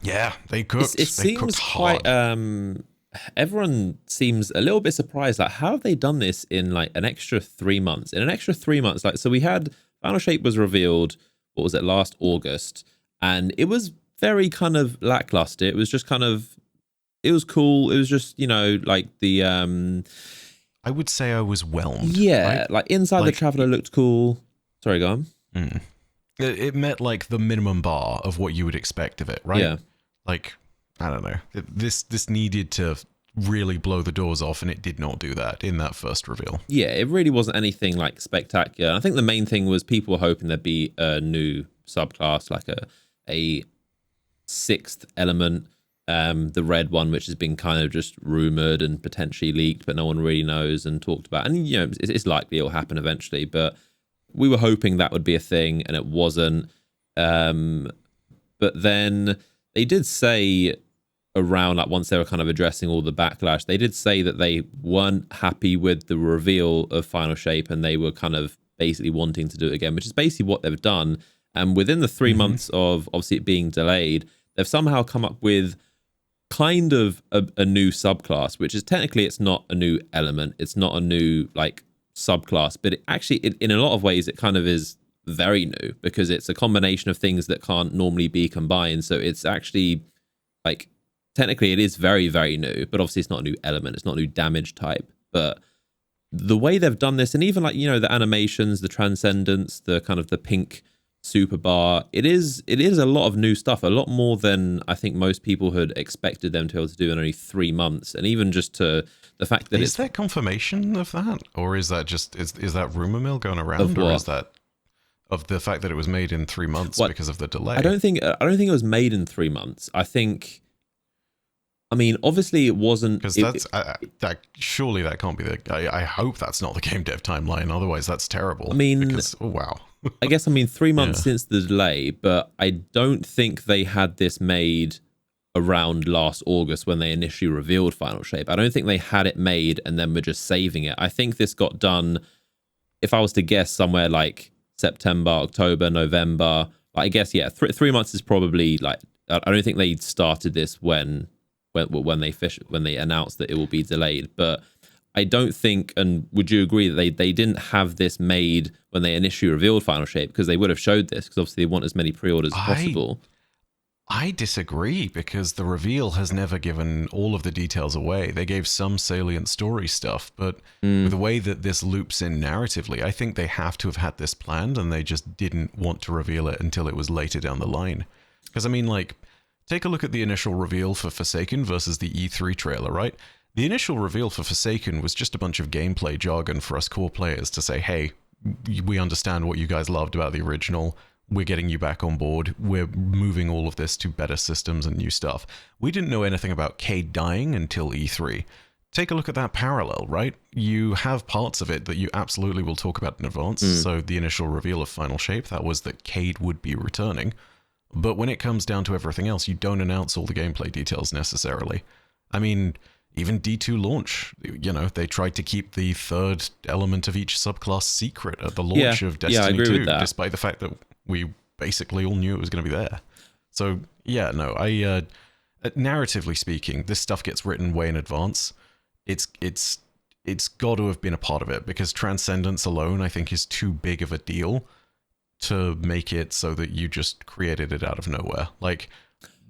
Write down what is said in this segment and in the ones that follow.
Yeah, they cooked. It They cooked seems hard. quite. Everyone seems a little bit surprised. Like, how have they done this in like an extra 3 months? In an extra 3 months, like, so we had Final Shape was revealed. What was it, last August? And it was very kind of lackluster. It was just kind of, it was cool. It was just, like the I would say I was whelmed. yeah, Right? like inside the Like Traveler looked cool. Sorry, go on. mm. It met like the minimum bar of what you would expect of it, right? Yeah. Like, I don't know. This needed to really blow the doors off, and it did not do that in that first reveal. Yeah, it really wasn't anything like spectacular. I think the main thing was people were hoping there'd be a new subclass, like a sixth element, the red one, which has been kind of just rumored and potentially leaked, but no one really knows and talked about. And it's likely it'll happen eventually, but we were hoping that would be a thing, and it wasn't. But then they did say around, like, once they were kind of addressing all the backlash, they did say that they weren't happy with the reveal of Final Shape, and they were kind of basically wanting to do it again, which is basically what they've done. And within the 3 months of obviously it being delayed, they've somehow come up with kind of a new subclass, which is technically, it's not a new element, it's not a new like subclass, but in a lot of ways it kind of is very new, because it's a combination of things that can't normally be combined. So it's actually like, technically it is very, very new, but obviously it's not a new element, it's not a new damage type. But the way they've done this, and even like, the animations, the transcendence, the kind of the pink super bar, it is a lot of new stuff, a lot more than I think most people had expected them to be able to do in only 3 months. And even just to the fact that is there confirmation of that, or is that just is that rumor mill going around, or is that of the fact that it was made in 3 months because of the delay? I don't think it was made in 3 months. I mean, obviously it wasn't, because that surely that can't be I hope that's not the game dev timeline. Otherwise, that's terrible. I mean, because, oh wow. I guess 3 months since the delay, but I don't think they had this made around last August when they initially revealed Final Shape. I don't think they had it made and then were just saving it. I think this got done, if I was to guess, somewhere like September, October, November. I guess, yeah, 3 months is probably like, I don't think they started this when they announced that it will be delayed. But I don't think, and would you agree that they didn't have this made when they initially revealed Final Shape, because they would have showed this, because obviously they want as many pre-orders as possible. I disagree, because the reveal has never given all of the details away. They gave some salient story stuff, but with the way that this loops in narratively, I think they have to have had this planned, and they just didn't want to reveal it until it was later down the line. Because, I mean, like, take a look at the initial reveal for Forsaken versus the E3 trailer, right? The initial reveal for Forsaken was just a bunch of gameplay jargon for us core players to say, hey, we understand what you guys loved about the original. We're getting you back on board. We're moving all of this to better systems and new stuff. We didn't know anything about Cade dying until E3. Take a look at that parallel, right? You have parts of it that you absolutely will talk about in advance. So the initial reveal of Final Shape, that was that Cade would be returning. But when it comes down to everything else, you don't announce all the gameplay details necessarily. I mean, even D2 launch, they tried to keep the third element of each subclass secret at the launch of Destiny 2, despite the fact that we basically all knew it was going to be there. So, yeah, no, narratively speaking, this stuff gets written way in advance. It's got to have been a part of it, because Transcendence alone, I think, is too big of a deal to make it so that you just created it out of nowhere. Like,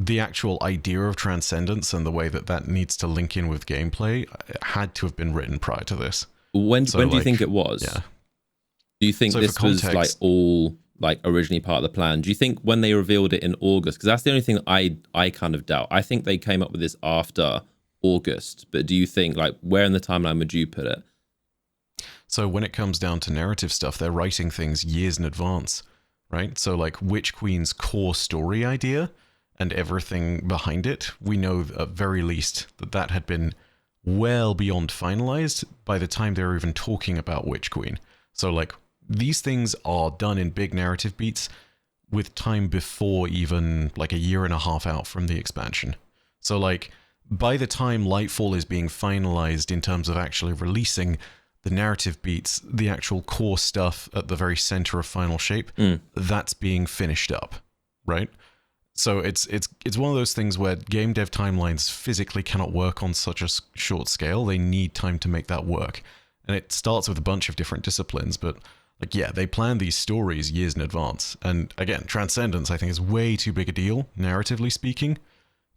the actual idea of Transcendence and the way that needs to link in with gameplay had to have been written prior to this. When do you think it was? Yeah. Do you think this was like all like originally part of the plan? Do you think when they revealed it in August, because that's the only thing I kind of doubt. I think they came up with this after August, but do you think, like, where in the timeline would you put it? So when it comes down to narrative stuff, they're writing things years in advance, right? So like Witch Queen's core story idea and everything behind it, we know at very least that had been well beyond finalized by the time they were even talking about Witch Queen. So like, these things are done in big narrative beats with time before even like a year and a half out from the expansion. So like, by the time Lightfall is being finalized in terms of actually releasing, the narrative beats, the actual core stuff at the very center of Final Shape, that's being finished up, right? So it's one of those things where game dev timelines physically cannot work on such a short scale. They need time to make that work. And it starts with a bunch of different disciplines, but like, yeah, they plan these stories years in advance. And again, Transcendence, I think, is way too big a deal, narratively speaking,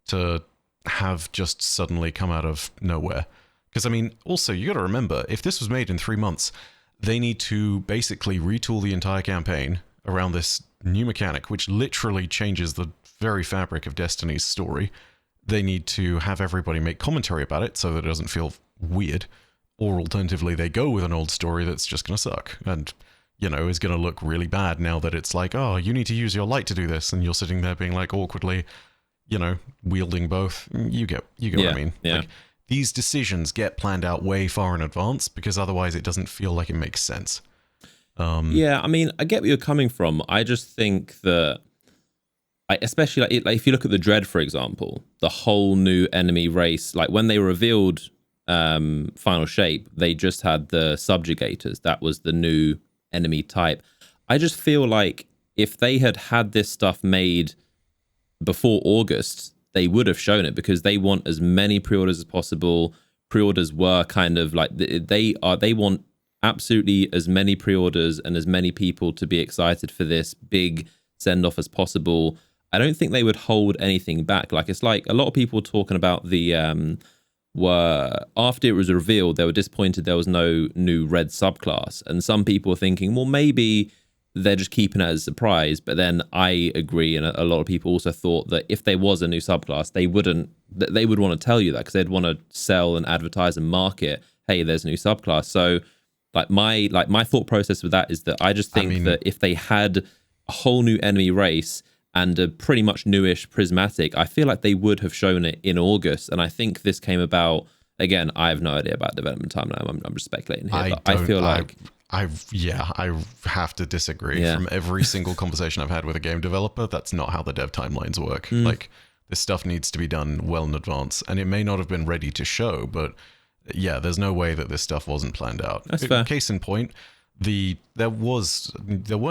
to have just suddenly come out of nowhere. Because, I mean, also, you got to remember, if this was made in 3 months, they need to basically retool the entire campaign around this new mechanic, which literally changes the very fabric of Destiny's story. They need to have everybody make commentary about it so that it doesn't feel weird. Or alternatively, they go with an old story that's just going to suck and, you know, is going to look really bad now that it's like, oh, you need to use your light to do this. And you're sitting there being like awkwardly, you know, wielding both. You get what I mean. Yeah. Like, these decisions get planned out way far in advance because otherwise it doesn't feel like it makes sense. Yeah, I mean, I get where you're coming from. I just think that, especially like if you look at the Dread, for example, the whole new enemy race, like when they revealed Final Shape, they just had the subjugators. That was the new enemy type. I just feel like if they had this stuff made before August, they would have shown it because they want as many pre-orders as possible. Pre-orders were kind of like they want absolutely as many pre-orders and as many people to be excited for this big send-off as possible. I don't think they would hold anything back. Like, it's like a lot of people talking about the were after it was revealed, they were disappointed there was no new red subclass, and some people were thinking, well, maybe they're just keeping it as a surprise. But then I agree, and a lot of people also thought that if there was a new subclass, they would want to tell you that because they'd want to sell and advertise and market, hey, there's a new subclass. So my thought process with that is that I just think that if they had a whole new enemy race and a pretty much newish prismatic, I feel like they would have shown it in August. And I think this came about, again, I have no idea about development timeline. I'm just speculating here, but I feel like I have to disagree. Yeah. From every single conversation I've had with a game developer, that's not how the dev timelines work. Like, this stuff needs to be done well in advance, and it may not have been ready to show, but yeah, there's no way that this stuff wasn't planned out. That's fair. Case in point, there were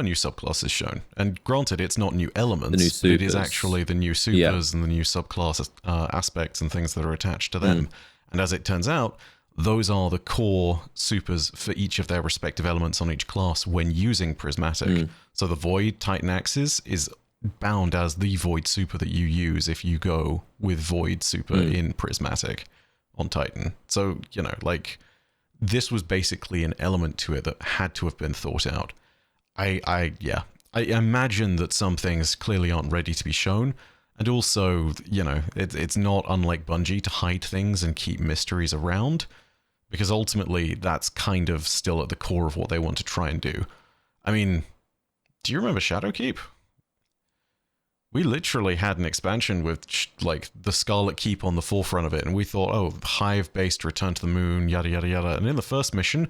new subclasses shown, and granted, it's not new elements, but it is actually the new supers and the new subclass aspects and things that are attached to them. And as it turns out, those are the core supers for each of their respective elements on each class when using Prismatic. So the Void Titan Axis is bound as the Void super that you use if you go with Void super in Prismatic on Titan. So, you know, like, this was basically an element to it that had to have been thought out. I imagine that some things clearly aren't ready to be shown. And also, you know, it's not unlike Bungie to hide things and keep mysteries around, because ultimately that's kind of still at the core of what they want to try and do. I mean, do you remember Shadowkeep? We literally had an expansion with like the Scarlet Keep on the forefront of it, and we thought, oh, Hive-based Return to the Moon, yada yada yada. And in the first mission,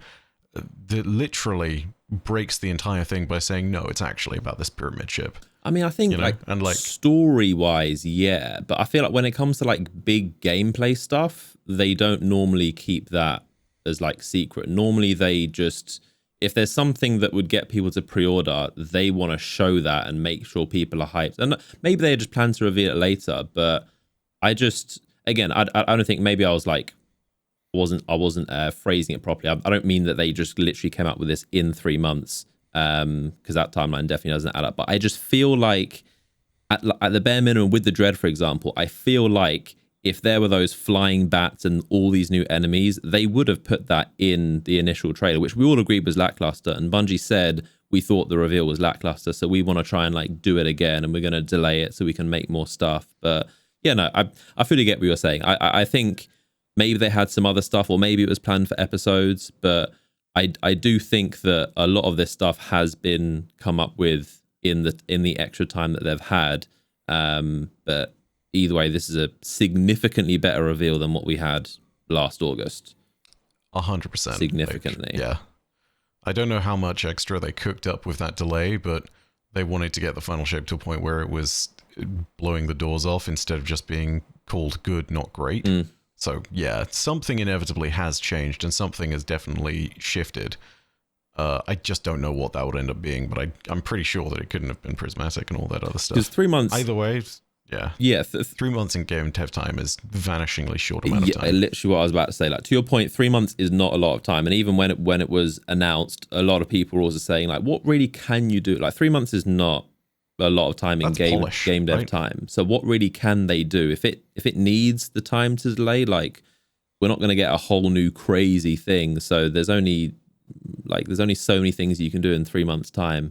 that literally breaks the entire thing by saying, no, it's actually about this pyramid ship. I mean, I think, you know, like story-wise, yeah, but I feel like when it comes to like big gameplay stuff, they don't normally keep that as like secret. Normally, they just, if there's something that would get people to pre-order, they want to show that and make sure people are hyped. And maybe they just plan to reveal it later, but I just, again, I don't think, maybe I was like, I wasn't phrasing it properly. I don't mean that they just literally came out with this in 3 months, because that timeline definitely doesn't add up. But I just feel like at the bare minimum with the Dread, for example, I feel like if there were those flying bats and all these new enemies, they would have put that in the initial trailer, which we all agreed was lackluster. And Bungie said, we thought the reveal was lackluster, so we want to try and like do it again, and we're going to delay it so we can make more stuff. But yeah, no, I fully get what you're saying. I think maybe they had some other stuff, or maybe it was planned for episodes, but I do think that a lot of this stuff has been come up with in the extra time that they've had. But either way, this is a significantly better reveal than what we had last August. 100%. Significantly. Like, yeah. I don't know how much extra they cooked up with that delay, but they wanted to get the final shape to a point where it was blowing the doors off instead of just being called good, not great. So yeah, something inevitably has changed and something has definitely shifted. I just don't know what that would end up being, but I'm pretty sure that it couldn't have been Prismatic and all that other stuff. Because 3 months, either way, Yeah. Yeah, 3 months in game dev time is vanishingly short amount of time. literally what I was about to say. Like, to your point, 3 months is not a lot of time. And even when it was announced, a lot of people were also saying, like, what really can you do? Like, 3 months is not a lot of time in game dev right? time. So what really can they do? If it needs the time to delay, like, we're not going to get a whole new crazy thing. So there's only so many things you can do in 3 months time.